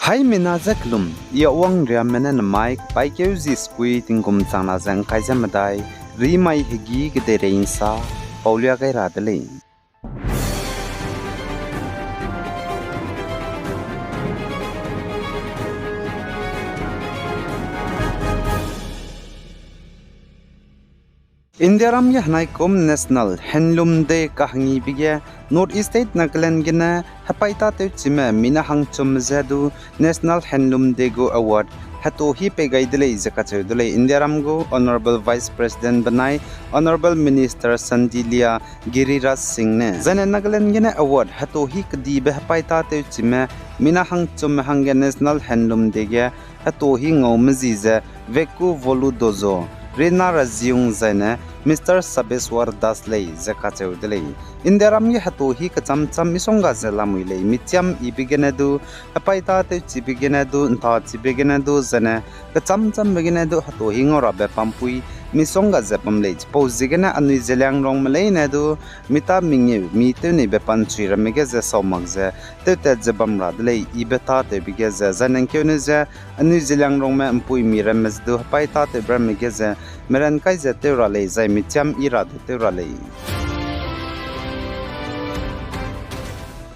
Hai mina zaklum ya wang ria mena na mic pai keu zi squee tingkum changna jang kai jamadai ri mai higi gede reinsa paulia kai radale India ram ya hnai kom National Handloom Day kahangi bigya North East State Nagaland gina hapaita te chima mina hangchum zadu National Handloom Day go award hato hi pe gaidele zakache dole India ram go Honorable Vice President banai Honorable Minister Sandilia Giriraj Singh ne zane Nagaland gina award hato hi kdi be hapaita te chima mina hangchum hangya National Handloom Day ga hato hi ngom ziza veku voludozo Rena Raziung Zane, Mr. Sabeswar Dasley, Zakacheu Delay. In the Ramye Hatohi Katam Misonga Zelamule, Mitiam Ibigenedu, Apaita Chibigenedu, and Tati Bigenedu Zane, Katam Bigenedu Hatohi or Abe Pampui, Misonga Zepam Late, Pozigena and Nizelang Rong Malanedu, Mita Mingu, Mituni Bepanchi, Ramigaz Somaxe, Tete Zebam Radley, Ibeta Bigeza, Zanenkunize, and New Zealand Rong Pui Mirames do Paita Bramigeze, Meran Kaiser Terale, Mitiam Iradu Terale.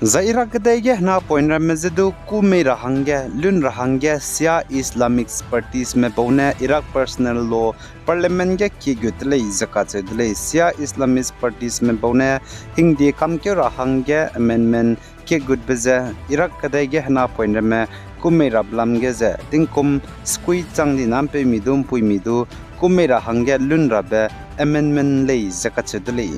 Zaira Gadege na point Ramezedu Kume Rahanga, Lun Rahanga, Sia Islamic Parties Mebone, Iraq Personal Law, Parliament Kigutele, Zakatele, Sia Islamic Parties Mebone, Hindi Kamke Rahanga, Amendment, Kigud Beze, Iraq Gadege na point Rame, Kume Rablam Geze, Dinkum, Squeeze Tangli Nampe Midum Pui Midu, Kume Rahanga, Lun Rabe, Amendment Lay, Zakatele.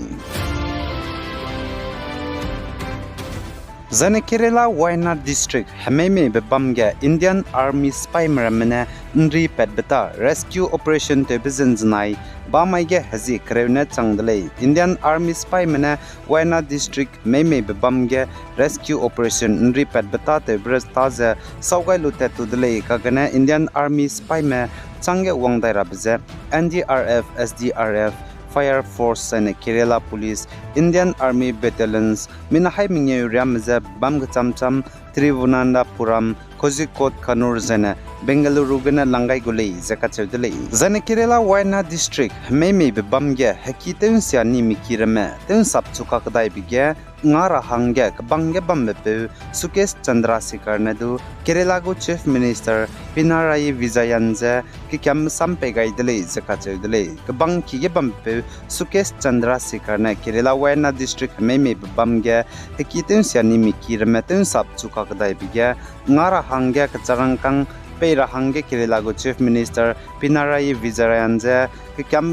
Zane Kerala Wayanad District Hameme Bebamga Indian Army Spy Maramene Nri Pedbeta Rescue Operation Tebizanzanai Bamaiga Hazi Krevne Changdale Indian Army Spy Mene Wayanad District Meme Bebamga Rescue Operation Nri Pedbeta Tebrestaza Saugai Lutetu Dele Kagane Indian Army Spy Me Change Wangdai Rabze NDRF SDRF Fire Force and Kerala Police, Indian Army Battalions, Minahai Minge Ramza, Bamgacham, Trivunandapuram, Kozhikode Kannur Zene, Bengaluru Gana Langai Gulei, Zakacherdele. Zane Kerala Wayanad District, Meme Bamge, Hakitun Siani Mikirame, Ten Sapchukakadai Bige, Ngara Hangek, Bange Bambepu, Sukes Chandrasekhar Naidu, Kerala Go Chief Minister, Pinarayi Vijayanza, Kikam Sampegai Dele, Zakacherdele, Kabang Kigebampu, Sukes Chandrasekhar Na Kerala Wayanad District, Meme Bamge, Hakitun Siani Mikirame, Ten Sapchukakadai Bige, Ngara Hangek Charangkang, Pera Hange Kerala Go Chief Minister, Pinarayi Vijayanza, Kikam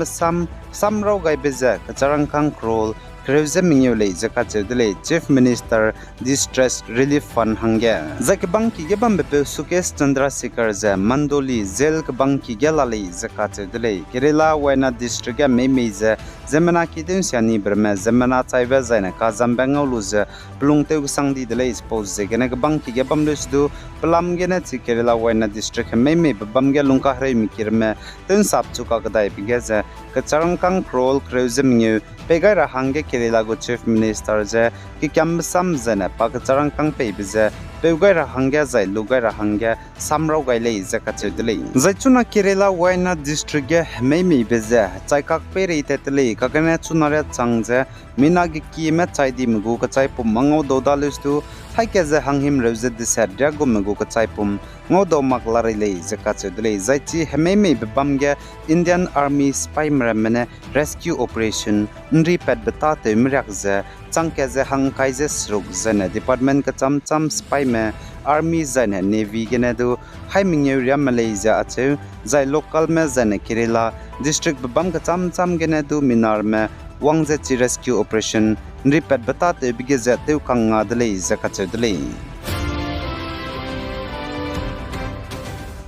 Samrao Gaibeza, Charangkang Kroll, Krevze Mingyole, Zakacherdele, Chief Minister, Distress Relief Fund Hange. Zakbanki Gebambe Sukes Chandrasekhar Ze, Mandoli, Zelkbanki Gelali, Zakacherdele, Kerala Wayanad District Memeze, Zemana Kidun Siani Breme, Zemana Taiva Zane, Kazambangaluze, Plungte Sangdi Delay, Spose, Genekbanki Gebamlusdu, Palam Geneti, Kerala Wayanad District Meme, Bamge Lunkahre Mikirme, Ten Sapchuka Gadai Bigeze, Kacharangkang Kroll, Krevze Mingyu, Pegara Hange Kerala Go Chief Minister Ze, Kikam Sam Zene, Pakacharangkang Pebize, Pegara Hange Zai, Lugara Hange, Samrao Gaile, Zakacherdele. Zaichuna Kerala Wayanad District Meme Beze, Chaikak Peri Tetele, Kaganachunare Changze, Minagi Kime Chaidi Mugu Kachaipum, Mango Dodalustu, Haikeze Hanghim Rose Disadra Gomugu Kachaipum, Modo Maklarele, Zakacherdele, Zaichi Hememe Bamge, Indian Army Spy Maramene, Rescue Operation, Nri Pedbetate Mirakze, Chankeze Hangkaise Sruk Zene, Department Kacham Spy Me, Army Zene, Navy Genedu, Haiming Malaysia Achu, Zai Local Me Zene Kerala, District Bam Kacham Genedu Minar Me, Wangzechi Rescue Operation, Nri Pedbetate Bigeze Kanga Dele, Zakacherdele.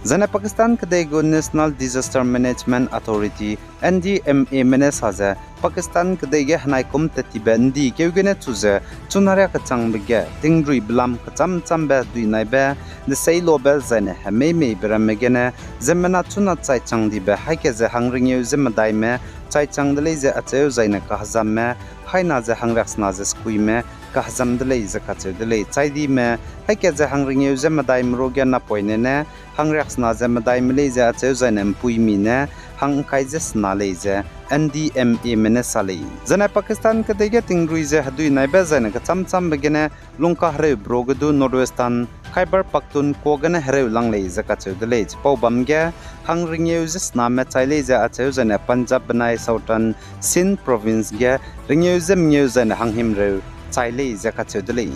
Zane Pakistan Kadego National Disaster Management Authority NDMA Menesaze Pakistan Kadege Hanaikum Tetibendi Kevgene Tuze Tunaria Kachang Bege Tingri Blam Kacham Chambe Duinaibe the Sailobe Zane Hameme Beramegene Zemena Tuna Tsai Changdibe Haikeze Hangring Zemadaime Tsai Changdele Ateo Zaine Kahazame Haina ze Hangraxna ze Squime ka hazam dele zakatse dele chaidi me haike ja hangring ye je madai mrogya na poine ne hangraks na je madai mle ja che zanem puimi ne hang kai je sna le je NDMA mene sali jana Pakistan ke dege tingrui je hadui nai ba jana ka cham begene lungka hre brogadu Northwestern Khyber Pakhtunkhwa hre langle zakatse dele pau bamge hangring ye je sna me chaile je ache jana Punjab banai Southern Sindh province ge ringye je mnye jana hanghim re chaile zakatse dele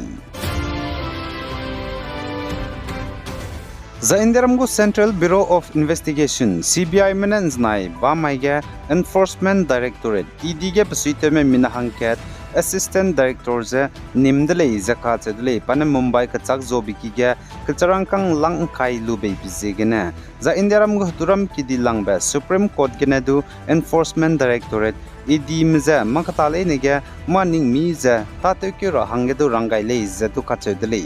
The Indiaramgo Central Bureau of Investigation CBI menens nai ba maige Enforcement Directorate ED ge psuite me minahangket Assistant Director je nimdele zakat dele pan Mumbai ka chak zobiki ge kilcharangkang lang kai lube bizegena The Indiaramgo turam kidi lang ba Supreme Court gena du Enforcement Directorate ED mza makatale ne ge morning mi za tatekiro hange du rangai le za tu kachedele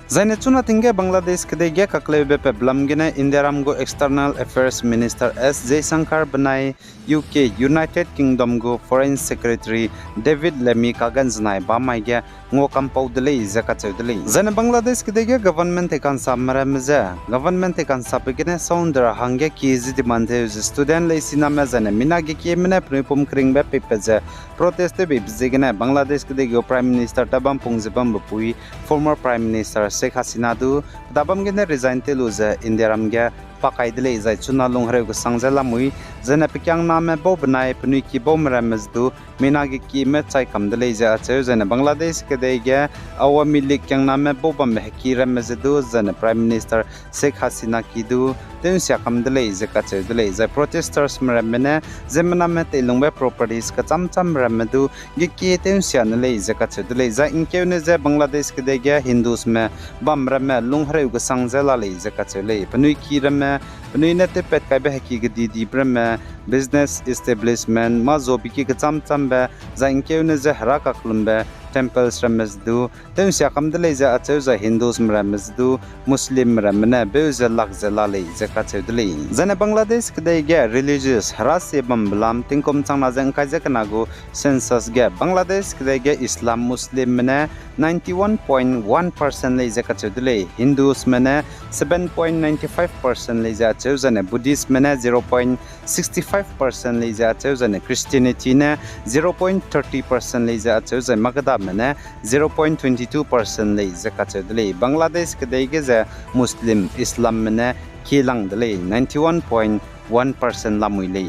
Zaine chuna tinge Bangladesh kedege kaklebe pe blamgene Indiaramgo External Affairs Minister S. Jaishankar banai UK United Kingdom go Foreign Secretary David Lammy kaganznai bamaige ngo kampau dele zakachedele Zaine Bangladesh kedege government ekan samramza government ekan sapegene soundra hange kizi demande student le sinama zane minage kemene pripum kringbe pepeje protest be bizegene Bangladesh kedege Prime Minister tabam pungjebam bupui former Prime Minister Sheikh Hasina du dabam gene resign teluza Indiaram ge pakai dele zai chuna longhre go sangjala mui jana pikyang na me bo banai pnui ki bo mramaz du minagi ki me chai kam dele ja che jana Bangladesh ke de ge awami lig kyang na me bo bam ki ramaz du jana Prime Minister Sheikh Hasina ki du ten sia kam dele ja ka che dele ja protesters mramene zemna me te longbe properties ka cham ramadu ge ki ten sia na le ja ka che dele ja inke ne ja Bangladesh ke de ge Hindus me bam rame longhre go sangjala le ja ka che le pnui ki rame pnui ne te pet kai be ki ge di brame business establishment ma zobi ki cham ba za inke ne ja hara ka klumbe temples ramazdu ten sia kam dele ja ache ja Hindus ramazdu Muslim ramna be ja lak jala le ja ka che dele jana Bangladesh kdai ge religious harase bam blam tingkom changna jang ka ja kana go census ge Bangladesh kdai ge Islam Muslim mane 91.1% le ja ka che dele Hindus mane 7.95% le ja che jana Buddhist mane 0.65% le ja che jana Christianity ne 0.30% le ja che jana Magada mane 0.22% le zakat dele Bangladesh kedai ge za Muslim Islam mane kilang dele 91.1% lamui le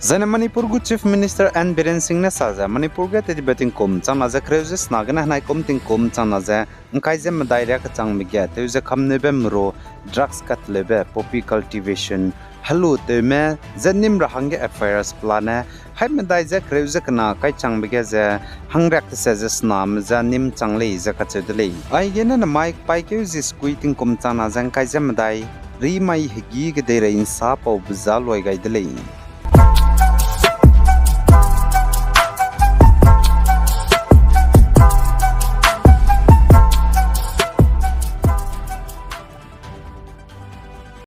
Zana Manipur gu Chief Minister N. Biren Singh ne saja Manipur ge te beting kom chang na za kreuze snagana nai kom ting kom chang na za ngkai je madaira ka chang mi ge te je khamne be mro drugs kat lebe poppy cultivation Hello te me zanim rahange affairs plana hai medai je kreuze kana kai chang be ge je hangrak te se je snam za nim chang le za ka chedle ai ge na mic pai ke ji squeating kom chang na jang kai je medai ri mai higi ge de rein sa pau bza loi gai dele